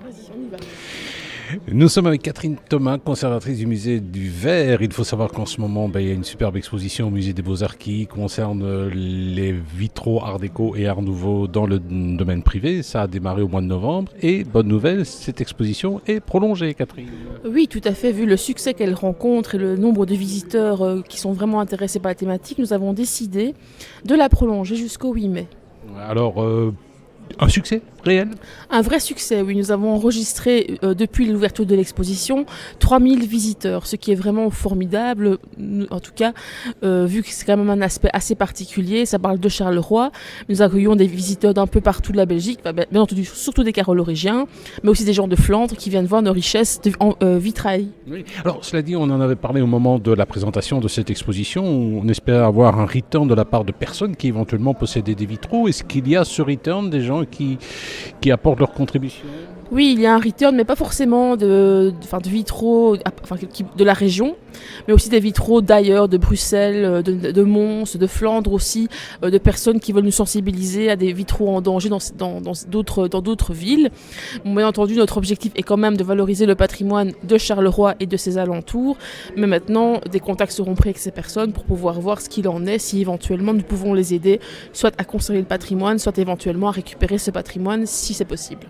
Vas-y, on y va. Nous sommes avec Catherine Thomas, conservatrice du musée du Verre. Il faut savoir qu'en ce moment, il y a une superbe exposition au musée des Beaux-Arts qui concerne les vitraux Art déco et Art nouveau dans le domaine privé. Ça a démarré au mois de novembre et bonne nouvelle, cette exposition est prolongée, Catherine. Oui, tout à fait. Vu le succès qu'elle rencontre et le nombre de visiteurs qui sont vraiment intéressés par la thématique, nous avons décidé de la prolonger jusqu'au 8 mai. Alors, un succès réel? Un vrai succès, oui. Nous avons enregistré depuis l'ouverture de l'exposition 3000 visiteurs, ce qui est vraiment formidable. En tout cas, vu que c'est quand même un aspect assez particulier, ça parle de Charleroi. Nous accueillons des visiteurs d'un peu partout de la Belgique, bien entendu surtout des Carolorgiens, mais aussi des gens de Flandre qui viennent voir nos richesses en vitrail. Oui. Alors, cela dit, on en avait parlé au moment de la présentation de cette exposition. On espérait avoir un return de la part de personnes qui éventuellement possédaient des vitraux. Est-ce qu'il y a ce return des gens qui apportent leur contribution? Oui, il y a un return, mais pas forcément de vitraux de la région, mais aussi des vitraux d'ailleurs, de Bruxelles, de Mons, de Flandre aussi, de personnes qui veulent nous sensibiliser à des vitraux en danger dans d'autres villes. Bon, bien entendu, notre objectif est quand même de valoriser le patrimoine de Charleroi et de ses alentours, mais maintenant, des contacts seront pris avec ces personnes pour pouvoir voir ce qu'il en est, si éventuellement nous pouvons les aider, soit à conserver le patrimoine, soit éventuellement à récupérer ce patrimoine si c'est possible.